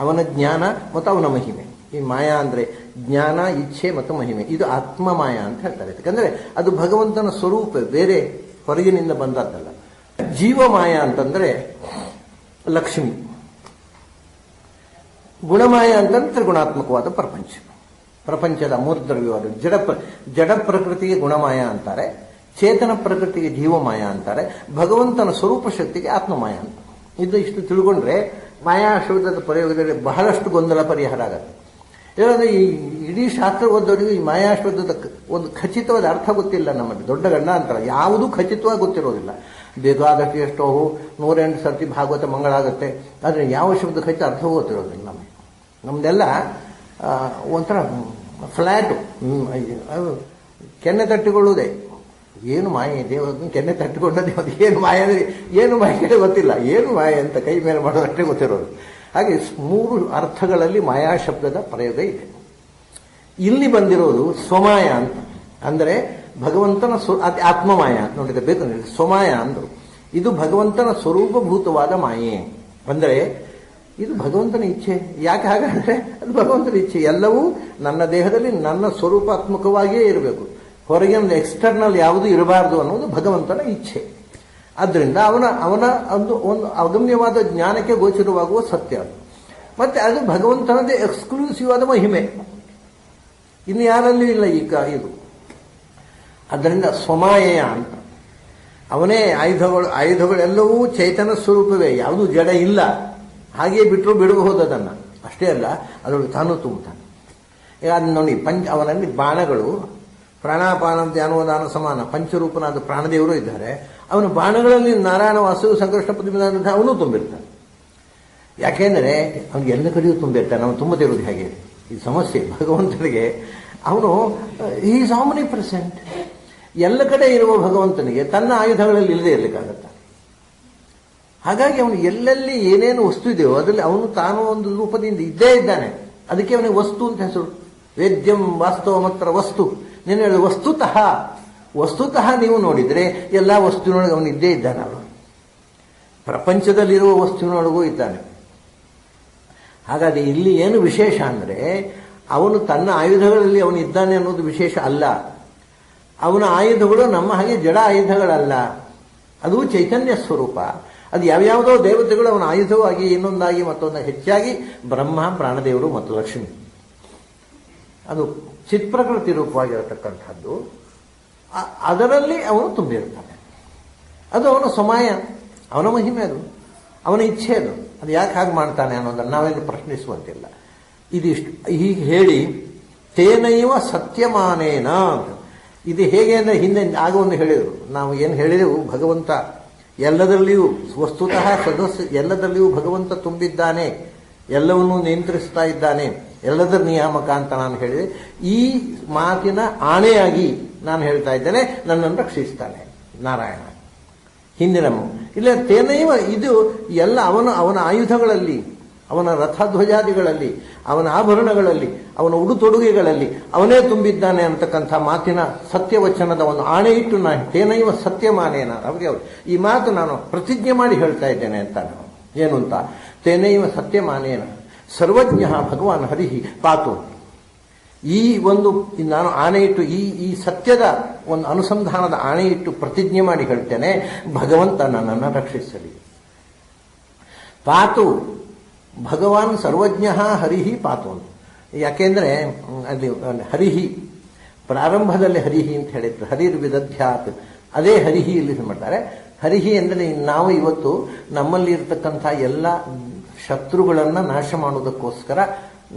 ಅವನ ಜ್ಞಾನ ಮತ್ತು ಅವನ ಮಹಿಮೆ. ಈ ಮಾಯಾ ಅಂದರೆ ಜ್ಞಾನ, ಇಚ್ಛೆ ಮತ್ತು ಮಹಿಮೆ. ಇದು ಆತ್ಮಮಾಯ ಅಂತ ಹೇಳ್ತಾರೆ. ಯಾಕಂದರೆ ಅದು ಭಗವಂತನ ಸ್ವರೂಪ, ಬೇರೆ ಹೊರಗಿನಿಂದ ಬಂದದ್ದಲ್ಲ. ಜೀವಮಾಯ ಅಂತಂದರೆ ಲಕ್ಷ್ಮಿ. ಗುಣಮಾಯ ಅಂತಂದ್ರೆ ತ್ರಿಗುಣಾತ್ಮಕವಾದ ಪ್ರಪಂಚ, ಪ್ರಪಂಚದ ಮೂರ್ಧದ್ರವ್ಯವಾದ ಜಡ ಪ್ರಕೃತಿಗೆ ಗುಣಮಾಯ ಅಂತಾರೆ, ಚೇತನ ಪ್ರಕೃತಿಗೆ ಜೀವಮಾಯ ಅಂತಾರೆ, ಭಗವಂತನ ಸ್ವರೂಪ ಶಕ್ತಿಗೆ ಆತ್ಮಮಾಯ ಅಂತ. ಇಷ್ಟು ತಿಳ್ಕೊಂಡ್ರೆ ಮಾಯಾ ಶಬ್ದದ ಪ್ರಯೋಗದಲ್ಲಿ ಬಹಳಷ್ಟು ಗೊಂದಲ ಪರಿಹಾರ ಆಗುತ್ತೆ. ಯಾಕಂದರೆ ಈ ಇಡೀ ಶಾಸ್ತ್ರ ಓದೋರಿಗೆ ಈ ಮಾಯಾ ಶಬ್ದದ ಒಂದು ಖಚಿತವಾದ ಅರ್ಥ ಗೊತ್ತಿಲ್ಲ. ನಮ್ಮಲ್ಲಿ ದೊಡ್ಡ ಗಂಡ ಅಂತಾರೆ, ಯಾವುದೂ ಖಚಿತವಾಗಿ ಗೊತ್ತಿರೋದಿಲ್ಲ. ಬೇಕಾದಷ್ಟು ಎಷ್ಟೋ 108 ಸರ್ತಿ ಭಾಗವತ ಮಂಗಳಾಗುತ್ತೆ, ಆದರೆ ಯಾವ ಶಬ್ದ ಖಚಿತ ಅರ್ಥವೂ ಗೊತ್ತಿರೋದಿಲ್ಲ. ನಮ್ದೆಲ್ಲ ಒಂಥರ ಫ್ಲ್ಯಾಟು, ಕೆನ್ನೆ ತಟ್ಟಿಕೊಳ್ಳುವುದೇ. ಏನು ಮಾಯೆ ದೇವರು ಕೆನ್ನೆ ತಟ್ಟಿಕೊಂಡದ್ದು, ಅದು ಏನು ಮಾಯೆ ಅಂದರೆ ಏನು ಮಾಯೆ ಗೊತ್ತಿಲ್ಲ, ಏನು ಮಾಯೆ ಅಂತ ಕೈ ಮೇಲೆ ಮಾಡೋದಷ್ಟೇ ಗೊತ್ತಿರೋದು. ಹಾಗೆ 3 ಅರ್ಥಗಳಲ್ಲಿ ಮಾಯಾ ಶಬ್ದದ ಪ್ರಯೋಗ ಇದೆ. ಇಲ್ಲಿ ಬಂದಿರೋದು ಸ್ವಮಾಯ ಅಂತ, ಅಂದರೆ ಭಗವಂತನ ಆತ್ಮಮಾಯ ನೋಡಿದ್ರೆ ಬೇಕು, ಸ್ವಮಾಯ ಅಂದರು. ಇದು ಭಗವಂತನ ಸ್ವರೂಪಭೂತವಾದ ಮಾಯೆ, ಅಂದರೆ ಇದು ಭಗವಂತನ ಇಚ್ಛೆ. ಯಾಕೆ ಹಾಗಾದರೆ ಅದು ಭಗವಂತನ ಇಚ್ಛೆ. ಎಲ್ಲವೂ ನನ್ನ ದೇಹದಲ್ಲಿ ನನ್ನ ಸ್ವರೂಪಾತ್ಮಕವಾಗಿಯೇ ಇರಬೇಕು, ಹೊರಗೆ ಒಂದು ಎಕ್ಸ್ಟರ್ನಲ್ ಯಾವುದೂ ಇರಬಾರ್ದು ಅನ್ನೋದು ಭಗವಂತನ ಇಚ್ಛೆ. ಆದ್ದರಿಂದ ಅವನ ಒಂದು ಅಗಮ್ಯವಾದ ಜ್ಞಾನಕ್ಕೆ ಗೋಚರವಾಗುವ ಸತ್ಯ ಅದು. ಮತ್ತೆ ಅದು ಭಗವಂತನದೇ ಎಕ್ಸ್ಕ್ಲೂಸಿವ್ ಆದ ಮಹಿಮೆ, ಇನ್ನು ಯಾರಲ್ಲೂ ಇಲ್ಲ ಇದು. ಅದರಿಂದ ಸ್ವಮಾಯೆಯ ಅಂತ. ಅವನೇ ಆಯುಧಗಳೆಲ್ಲವೂ ಚೈತನ್ಯ ಸ್ವರೂಪವೇ, ಯಾವುದೂ ಜಡ ಇಲ್ಲ. ಹಾಗೆಯೇ ಬಿಟ್ಟರು ಬಿಡಬಹುದು ಅದನ್ನು. ಅಷ್ಟೇ ಅಲ್ಲ, ಅದರೊಳಗೆ ತಾನು ತುಂಬುತ್ತಾನೆ. ಈಗ ಅದು ನೋಡಿ, ಅವನಲ್ಲಿ ಬಾಣಗಳು ಪ್ರಾಣಾಪಾನ ಧ್ಯಾನೋದಾನ ಸಮಾನ ಪಂಚರೂಪನಾದ ಪ್ರಾಣದೇವರು ಇದ್ದಾರೆ. ಅವನ ಬಾಣಗಳಲ್ಲಿ ನಾರಾಯಣ ವಾಸು ಸಂಕೃಷ್ಣ ಪ್ರತಿಬಿಂಬ ಅವನು ತುಂಬಿರ್ತಾನೆ. ಯಾಕೆಂದರೆ ಅವನಿಗೆ ಎಲ್ಲ ಕಡೆಯೂ ತುಂಬಿರ್ತಾನೆ, ಅವನು ತುಂಬದಿರೋದು ಹೇಗೆ? ಈ ಸಮಸ್ಯೆ ಭಗವಂತನಿಗೆ. ಅವನು ಈಸ್ ಆಮ್ನಿ ಪ್ರೆಸೆಂಟ್. ಎಲ್ಲ ಕಡೆ ಇರುವ ಭಗವಂತನಿಗೆ ತನ್ನ ಆಯುಧಗಳಲ್ಲಿ ಇಲ್ಲದೆ ಇರಲಿಕ್ಕಾಗತ್ತ. ಹಾಗಾಗಿ ಅವನು ಎಲ್ಲೆಲ್ಲಿ ಏನೇನು ವಸ್ತು ಇದೆಯೋ ಅದರಲ್ಲಿ ಅವನು ತಾನು ಒಂದು ರೂಪದಿಂದ ಇದ್ದೇ ಇದ್ದಾನೆ. ಅದಕ್ಕೆ ಅವನಿಗೆ ವಸ್ತು ಅಂತ ಹೆಸರು. ವೇದ್ಯಂ ವಾಸ್ತವ ಮಾತ್ರ ವಸ್ತು. ನೀನು ಹೇಳಿದ ವಸ್ತುತಃ ನೀವು ನೋಡಿದರೆ ಎಲ್ಲ ವಸ್ತುವಿನೊಳಗೆ ಅವನು ಇದ್ದೇ ಇದ್ದಾನೆ. ಅವನು ಪ್ರಪಂಚದಲ್ಲಿರುವ ವಸ್ತುವಿನೊಳಗೂ ಇದ್ದಾನೆ. ಹಾಗಾಗಿ ಇಲ್ಲಿ ಏನು ವಿಶೇಷ ಅಂದರೆ, ಅವನು ತನ್ನ ಆಯುಧಗಳಲ್ಲಿ ಅವನು ಇದ್ದಾನೆ ಅನ್ನೋದು ವಿಶೇಷ ಅಲ್ಲ. ಅವನ ಆಯುಧಗಳು ನಮ್ಮ ಹಾಗೆ ಜಡ ಆಯುಧಗಳಲ್ಲ, ಅದು ಚೈತನ್ಯ ಸ್ವರೂಪ. ಅದು ಯಾವ್ಯಾವುದೋ ದೇವತೆಗಳು ಅವನ ಆಯುಧವಾಗಿ ಇನ್ನೊಂದಾಗಿ ಮತ್ತೊಂದು ಹೆಚ್ಚಾಗಿ ಬ್ರಹ್ಮ, ಪ್ರಾಣದೇವರು ಮತ್ತು ಲಕ್ಷ್ಮಿ. ಅದು ಚಿತ್ಪ್ರಕೃತಿ ರೂಪವಾಗಿರತಕ್ಕಂಥದ್ದು. ಅದರಲ್ಲಿ ಅವನು ತುಂಬಿರ್ತಾನೆ. ಅದು ಅವನ ಸಮಯ, ಅವನ ಮಹಿಮೆ, ಅದು ಅವನ ಇಚ್ಛೆ. ಅದು ಯಾಕೆ ಹಾಗೆ ಮಾಡ್ತಾನೆ ಅನ್ನೋದನ್ನು ನಾವೇನು ಪ್ರಶ್ನಿಸುವಂತಿಲ್ಲ. ಇದಿಷ್ಟು ಹೀಗೆ ಹೇಳಿ ತೇನೈವ ಸತ್ಯಮಾನೇನ. ಇದು ಹೇಗೆ ಅಂದರೆ ಹಿಂದೆ ಆಗ ಒಂದು ಹೇಳಿದರು. ನಾವು ಏನು ಹೇಳಿದೆವು, ಭಗವಂತ ಎಲ್ಲದರಲ್ಲಿಯೂ ವಸ್ತುತಃ ಎಲ್ಲದರಲ್ಲಿಯೂ ಭಗವಂತ ತುಂಬಿದ್ದಾನೆ, ಎಲ್ಲವನ್ನೂ ನಿಯಂತ್ರಿಸ್ತಾ ಇದ್ದಾನೆ, ಎಲ್ಲದರ ನಿಯಾಮಕ ಅಂತ ನಾನು ಹೇಳಿದೆ. ಈ ಮಾತಿನ ಆಣೆಯಾಗಿ ನಾನು ಹೇಳ್ತಾ ಇದ್ದೇನೆ, ನನ್ನನ್ನು ರಕ್ಷಿಸ್ತಾನೆ ನಾರಾಯಣ. ಹಿಂದಿನ ಇಲ್ಲ ತೇನೈವ, ಇದು ಎಲ್ಲ ಅವನ ಆಯುಧಗಳಲ್ಲಿ, ಅವನ ರಥಧ್ವಜಾದಿಗಳಲ್ಲಿ, ಅವನ ಆಭರಣಗಳಲ್ಲಿ, ಅವನ ಉಡುತೊಡುಗೆಗಳಲ್ಲಿ ಅವನೇ ತುಂಬಿದ್ದಾನೆ ಅಂತಕ್ಕಂಥ ಮಾತಿನ ಸತ್ಯವಚನದ ಒಂದು ಆಣೆ ಇಟ್ಟು ನಾನು ತೇನೈವ ಸತ್ಯಮಾನೇನ. ಅವ್ರಿಗೆ ಈ ಮಾತು ನಾನು ಪ್ರತಿಜ್ಞೆ ಮಾಡಿ ಹೇಳ್ತಾ ಇದ್ದೇನೆ ಅಂತ. ನಾನು ಏನು ಅಂತ, ತೇನೈವ ಸತ್ಯಮಾನೇನ ಸರ್ವಜ್ಞ ಭಗವಾನ್ ಹರಿಹಿ ಪಾತು. ಈ ಒಂದು ನಾನು ಆಣೆ ಇಟ್ಟು, ಈ ಸತ್ಯದ ಒಂದು ಅನುಸಂಧಾನದ ಆಣೆ ಇಟ್ಟು ಪ್ರತಿಜ್ಞೆ ಮಾಡಿ ಹೇಳ್ತೇನೆ, ಭಗವಂತ ನನ್ನನ್ನು ರಕ್ಷಿಸಲಿ. ಪಾತು ಭಗವಾನ್ ಸರ್ವಜ್ಞ ಹರಿಹಿ ಪಾತು ಅಂತ. ಯಾಕೆಂದರೆ ಅಲ್ಲಿ ಹರಿಹಿ ಪ್ರಾರಂಭದಲ್ಲಿ ಹರಿಹಿ ಅಂತ ಹೇಳಿದ್ರು, ಹರಿರ್ ವಿದಧ್ಯಾತ್, ಅದೇ ಹರಿಹಿ ಇಲ್ಲಿ ಮಾಡ್ತಾರೆ. ಹರಿಹಿ ಅಂದರೆ ನಾವು ಇವತ್ತು ನಮ್ಮಲ್ಲಿ ಇರತಕ್ಕಂಥ ಎಲ್ಲ ಶತ್ರುಗಳನ್ನು ನಾಶ ಮಾಡುವುದಕ್ಕೋಸ್ಕರ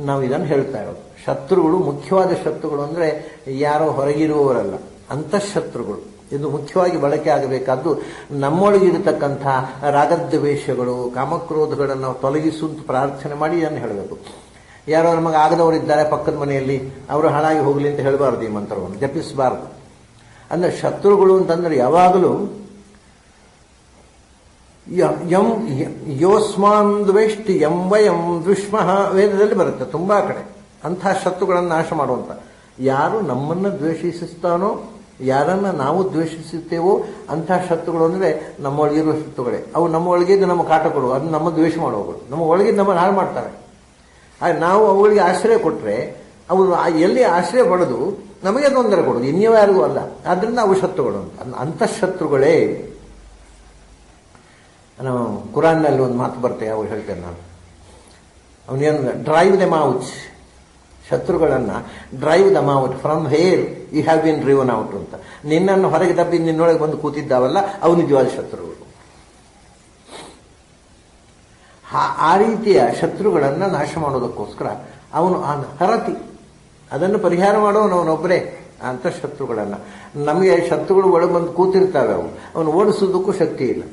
ನಾವು ಇದನ್ನು ಹೇಳ್ತಾ ಇರೋದು. ಶತ್ರುಗಳು, ಮುಖ್ಯವಾದ ಶತ್ರುಗಳು ಅಂದರೆ ಯಾರೋ ಹೊರಗಿರುವವರಲ್ಲ, ಅಂತಃಶತ್ರುಗಳು. ಇದು ಮುಖ್ಯವಾಗಿ ಬಳಕೆ ಆಗಬೇಕಾದ್ದು ನಮ್ಮೊಳಗಿರತಕ್ಕಂಥ ರಾಗದ್ವೇಷಗಳು, ಕಾಮಕ್ರೋಧಗಳನ್ನು ತೊಲಗಿಸುವಂತ ಪ್ರಾರ್ಥನೆ ಮಾಡಿ ಇದನ್ನು ಹೇಳಬೇಕು. ಯಾರೋ ನಮಗೆ ಆಗದವರಿದ್ದಾರೆ ಪಕ್ಕದ ಮನೆಯಲ್ಲಿ, ಅವರು ಹಾಳಾಗಿ ಹೋಗಲಿ ಅಂತ ಹೇಳಬಾರ್ದು, ಈ ಮಂತ್ರವನ್ನು ಜಪಿಸಬಾರ್ದು. ಅಂದರೆ ಶತ್ರುಗಳು ಅಂತಂದ್ರೆ ಯಾವಾಗಲೂ ಯೋಸ್ಮಾನ್ ದ್ವೇಷ್ಟಿ ಎಂ ವಯಂ ದುಷ್ಮಃ ವೇದದಲ್ಲಿ ಬರುತ್ತೆ ತುಂಬಾ ಕಡೆ. ಅಂಥ ಶತ್ರುಗಳನ್ನು ನಾಶ ಮಾಡುವಂತ ಯಾರು ನಮ್ಮನ್ನು ದ್ವೇಷಿಸ್ತಾನೋ, ಯಾರನ್ನ ನಾವು ದ್ವೇಷಿಸುತ್ತೇವೋ ಅಂಥ ಶತ್ರುಗಳು ಅಂದರೆ ನಮ್ಮೊಳಗಿರುವ ಶತ್ರುಗಳೇ. ಅವು ನಮ್ಮ ಒಳಗಿದ್ದು ನಮ್ಮ ಕಾಟ ಕೊಡುವ, ಅದು ನಮ್ಮ ದ್ವೇಷ ಮಾಡುವಗಳು, ನಮ್ಮ ಒಳಗಿದ್ದು ನಮ್ಮನ್ನು ಹಾಳು ಮಾಡ್ತಾರೆ. ನಾವು ಅವುಗಳಿಗೆ ಆಶ್ರಯ ಕೊಟ್ಟರೆ ಅವು ಎಲ್ಲಿ ಆಶ್ರಯ ಪಡೆದು ನಮಗೆ ತೊಂದರೆ ಕೊಡೋದು, ಇನ್ನೂ ಯಾರಿಗೂ ಅಲ್ಲ. ಆದ್ದರಿಂದ ಅವು ಶತ್ರುಗಳು ಅಂತ. ಅಂತಃಶತ್ರುಗಳೇ. ನಾವು ಕುರಾನ್ನಲ್ಲಿ ಒಂದು ಮಾತು ಬರ್ತೇವೆ, ಅವ್ರು ಹೇಳ್ತೇನೆ ನಾನು, ಅವನೇನು ಡ್ರೈವ್ ದೆಮ್ ಔಟ್, ಶತ್ರುಗಳನ್ನು drive them out from here you have been driven out ಅಂತ. ನಿನ್ನನ್ನು ಹೊರಗೆ ದಬ್ಬಿ ನಿನ್ನೊಳಗೆ ಬಂದು ಕೂತಿದ್ದಾವಲ್ಲ ಅವು ನಿಜವಾದ ಶತ್ರುಗಳು. ಆ ರೀತಿಯ ಶತ್ರುಗಳನ್ನು ನಾಶ ಮಾಡೋದಕ್ಕೋಸ್ಕರ ಅವನು ಹರತಿ, ಅದನ್ನು ಪರಿಹಾರ ಮಾಡೋನು ಅವನೊಬ್ಬರೇ. ಅಂತಃಶತ್ರುಗಳನ್ನು, ನಮಗೆ ಶತ್ರುಗಳು ಒಳಗೆ ಬಂದು ಕೂತಿರ್ತಾವೆ, ಅವನು ಓಡಿಸೋದಕ್ಕೂ ಶಕ್ತಿ ಇಲ್ಲ.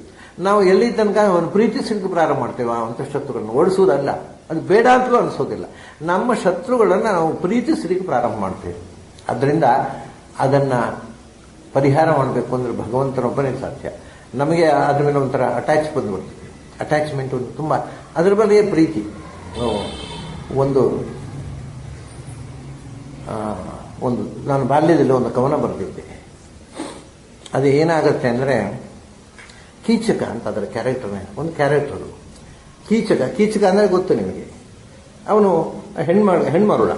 ನಾವು ಎಲ್ಲಿ ತನಕ ಅವನು ಪ್ರೀತಿಸಲಿಕ್ಕೆ ಪ್ರಾರಂಭ ಮಾಡ್ತೇವೆ ಆ ಅಂತಃಶತ್ರುಗಳನ್ನು, ಓಡಿಸೋದಲ್ಲ, ಅದು ಬೇಡ ಅಂತಲೂ ಅನಿಸೋದಿಲ್ಲ. ನಮ್ಮ ಶತ್ರುಗಳನ್ನು ನಾವು ಪ್ರೀತಿಸಲಿಕ್ಕೆ ಪ್ರಾರಂಭ ಮಾಡ್ತೇವೆ. ಅದರಿಂದ ಅದನ್ನು ಪರಿಹಾರ ಮಾಡಬೇಕು ಅಂದರೆ ಭಗವಂತನೊಬ್ಬನೇ ಸಾಧ್ಯ. ನಮಗೆ ಅದ್ರ ಮೇಲೆ ಒಂಥರ ಬಂದುಬಿಡ್ತದೆ, ಅಟ್ಯಾಚ್ಮೆಂಟ್ ಒಂದು ತುಂಬ, ಅದರ ಮೇಲೆ ಪ್ರೀತಿ. ಒಂದು ನಾನು ಬಾಲ್ಯದಲ್ಲಿ ಒಂದು ಕವನ ಬರೆದಿದ್ದೆ. ಅದು ಏನಾಗುತ್ತೆ ಅಂದರೆ, ಕೀಚಕ ಅಂತ ಅದರ ಕ್ಯಾರೆಕ್ಟರ್ನೇ, ಒಂದು ಕ್ಯಾರೆಕ್ಟರು ಕೀಚಕ ಅಂದರೆ ಗೊತ್ತು ನಿಮಗೆ, ಅವನು ಹೆಣ್ಮರುಳ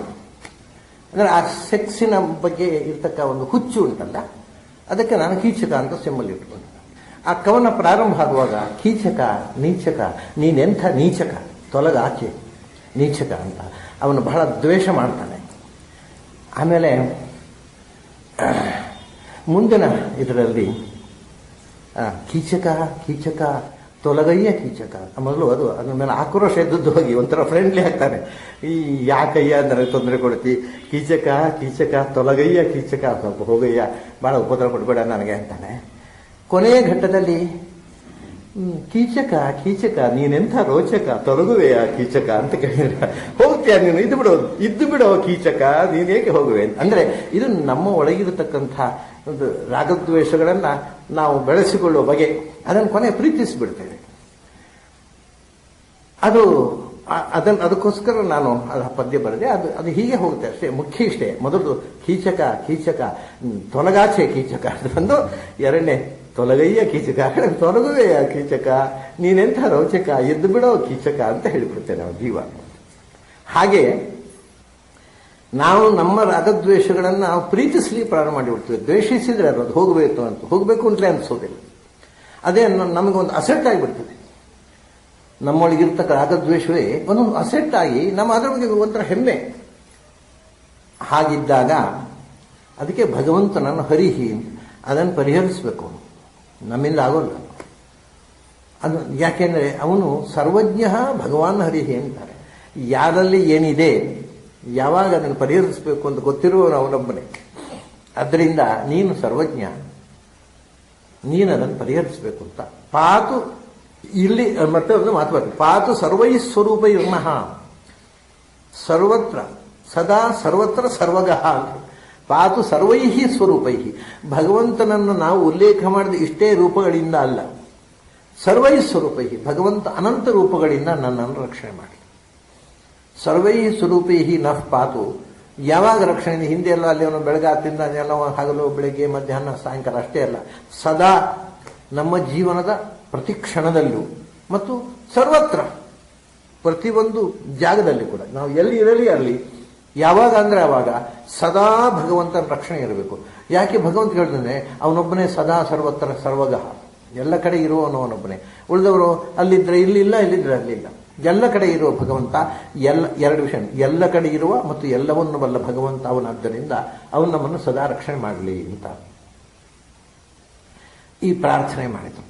ಅಂದರೆ ಆ ಸೆಕ್ಸಿನ ಬಗ್ಗೆ ಇರ್ತಕ್ಕ ಒಂದು ಹುಚ್ಚು ಉಂಟಲ್ಲ, ಅದಕ್ಕೆ ನಾನು ಕೀಚಕ ಅಂತ ಸಿಂಬಲ್ ಇಟ್ಕೊಂಡೆ. ಆ ಕವನ ಪ್ರಾರಂಭ ಆಗುವಾಗ ಕೀಚಕ ನೀಚಕ ನೀನೆಂಥ ನೀಚಕ ತೊಲಗಾಚೆ ನೀಚಕ ಅಂತ ಅವನು ಬಹಳ ದ್ವೇಷ ಮಾಡ್ತಾನೆ. ಆಮೇಲೆ ಮುಂದಿನ ಇದರಲ್ಲಿ ಕೀಚಕ ತೊಲಗಯ್ಯ ಕೀಚಕ ಮೊದಲು ಅದ್ರ ಮೇಲೆ ಆಕ್ರೋಶ ಎದ್ದದ್ದು ಹೋಗಿ ಒಂಥರ ಫ್ರೆಂಡ್ಲಿ ಆಗ್ತಾನೆ. ಈ ಯಾಕಯ್ಯ ನನಗೆ ತೊಂದರೆ ಕೊಡ್ತಿ, ಕೀಚಕ ತೊಲಗಯ್ಯ ಕೀಚಕ, ಸ್ವಲ್ಪ ಹೋಗಯ್ಯ, ಭಾಳ ಉಪದ್ರ ಕೊಡಬೇಡ ನನಗೆ ಅಂತಾನೆ. ಕೊನೆಯ ಘಟ್ಟದಲ್ಲಿ ಕೀಚಕ ನೀನೆಂಥ ರೋಚಕ ತೊಲಗುವೆಯ ಕೀಚಕ ಅಂತ ಕೇಳಿದ್ರೆ, ಹೋಗ್ತೀಯ ನೀನು, ಇದ್ದು ಬಿಡೋ ಕೀಚಕ, ನೀನೇಕೆ ಹೋಗುವೆ ಅಂದರೆ ಇದು ನಮ್ಮ ಒಳಗಿರತಕ್ಕಂಥ ಒಂದು ರಾಗದ್ವೇಷಗಳನ್ನು ನಾವು ಬೆಳೆಸಿಕೊಳ್ಳುವ ಬಗೆ, ಅದನ್ನು ಕೊನೆ ಪ್ರೀತಿಸಿಬಿಡ್ತೇವೆ. ಅದಕ್ಕೋಸ್ಕರ ನಾನು ಅದು ಪದ್ಯ ಬರೆದೆ. ಅದು ಹೀಗೆ ಹೋಗುತ್ತೆ ಅಷ್ಟೇ, ಮುಖ್ಯ ಇಷ್ಟೇ. ಮೊದಲು ಕೀಚಕ ತೊಲಗಾಚೆ ಕೀಚಕ ಒಂದು, ಎರಡನೇ ತೊಲಗಯ್ಯ ಕೀಚಕ, ತೊಲಗುವೆಯ ಕೀಚಕ, ನೀನೆಂಥ ರೋಚಕ, ಎದ್ದು ಬಿಡೋ ಕೀಚಕ ಅಂತ ಹೇಳಿಬಿಡ್ತೇವೆ ನಾವು ಜೀವ. ಹಾಗೆ ನಾವು ನಮ್ಮ ರಾಗದ್ವೇಷಗಳನ್ನು ನಾವು ಪ್ರೀತಿಸಲಿ ಪ್ರಾರಂಭ ಮಾಡಿಬಿಡ್ತೀವಿ. ದ್ವೇಷಿಸಿದ್ರೆ ಅದು ಹೋಗಬೇಕು ಅಂತಲೇ ಅನಿಸೋದಿಲ್ಲ. ಅದೇ ನಮಗೊಂದು ಅಸೆಟ್ ಆಗಿಬಿಡ್ತದೆ. ನಮ್ಮೊಳಗಿರ್ತಕ್ಕ ರಾಗದ್ವೇಷವೇ ಒಂದೊಂದು ಅಸೆಟ್ ಆಗಿ ನಮ್ಮ ಅದರ ಬಗ್ಗೆ ಒಂಥರ ಹೆಮ್ಮೆ. ಹಾಗಿದ್ದಾಗ ಅದಕ್ಕೆ ಭಗವಂತನನ್ನು ಹರಿಹಿ, ಅದನ್ನು ಪರಿಹರಿಸಬೇಕು. ನಮ್ಮಿಂದ ಆಗೋಲ್ಲ ಅದು. ಯಾಕೆಂದರೆ ಅವನು ಸರ್ವಜ್ಞ ಭಗವಾನ್ ಹರಿಹಿ ಅಂತಾರೆ. ಯಾರಲ್ಲಿ ಏನಿದೆ, ಯಾವಾಗ ಅದನ್ನು ಪರಿಹರಿಸಬೇಕು ಅಂತ ಗೊತ್ತಿರುವವನು ಅವನೊಬ್ಬನೇ. ಅದರಿಂದ ನೀನು ಸರ್ವಜ್ಞ, ನೀನು ಅದನ್ನು ಪರಿಹರಿಸಬೇಕು ಅಂತ. ಪಾತು ಇಲ್ಲಿ ಮತ್ತೆ ಒಂದು ಮಾತು ಬರ್ತದೆ, ಪಾತು ಸರ್ವೈ ಸ್ವರೂಪ ಇರ್ಮಃ, ಸರ್ವತ್ರ ಸದಾ ಸರ್ವತ್ರ ಸರ್ವಗಃ ಅಂತ. ಪಾತು ಸರ್ವೈಹಿ ಸ್ವರೂಪೈಹಿ, ಭಗವಂತನನ್ನು ನಾವು ಉಲ್ಲೇಖ ಮಾಡಿದ ಇಷ್ಟೇ ರೂಪಗಳಿಂದ ಅಲ್ಲ, ಸರ್ವೈ ಸ್ವರೂಪೈಹಿ, ಭಗವಂತ ಅನಂತ ರೂಪಗಳಿಂದ ನನ್ನನ್ನು ರಕ್ಷಣೆ ಮಾಡಿ. ಸರ್ವೈ ಸ್ವರೂಪೈಹಿ ನಃ ಪಾತು, ಯಾವಾಗ ರಕ್ಷಣೆ, ಹಿಂದೆ ಎಲ್ಲ ಅಲ್ಲಿ ಅವನು ಬೆಳಗಾತಿಂದ ಎಲ್ಲ ಹಗಲು ಬೆಳಗ್ಗೆ ಮಧ್ಯಾಹ್ನ ಸಾಯಂಕಾಲ ಅಷ್ಟೇ ಅಲ್ಲ, ಸದಾ ನಮ್ಮ ಜೀವನದ ಪ್ರತಿ ಕ್ಷಣದಲ್ಲೂ ಮತ್ತು ಸರ್ವತ್ರ ಪ್ರತಿಯೊಂದು ಜಾಗದಲ್ಲಿ ಕೂಡ ನಾವು ಎಲ್ಲಿ ಇರಲಿ ಅಲ್ಲಿ, ಯಾವಾಗ ಅಂದರೆ ಆವಾಗ ಸದಾ ಭಗವಂತನ ರಕ್ಷಣೆ ಇರಬೇಕು. ಯಾಕೆ ಭಗವಂತ ಹೇಳ್ತಾನೆ ಅವನೊಬ್ಬನೇ ಸದಾ ಸರ್ವತ್ರ ಸರ್ವಗಃ, ಎಲ್ಲ ಕಡೆ ಇರುವವನೊಬ್ಬನೇ. ಉಳಿದವರು ಅಲ್ಲಿದ್ದರೆ ಇಲ್ಲಿಲ್ಲ, ಇಲ್ಲಿದ್ದರೆ ಅಲ್ಲಿಲ್ಲ. ಎಲ್ಲ ಕಡೆ ಇರುವ ಭಗವಂತ, ಎರಡು ವಿಷಯ, ಎಲ್ಲ ಕಡೆ ಇರುವ ಮತ್ತು ಎಲ್ಲವನ್ನು ಬಲ್ಲ ಭಗವಂತ ಅವನಾದ್ದರಿಂದ ಅವನು ನಮ್ಮನ್ನು ಸದಾ ರಕ್ಷಣೆ ಮಾಡಲಿ ಅಂತ ಈ ಪ್ರಾರ್ಥನೆ ಮಾಡಿತು.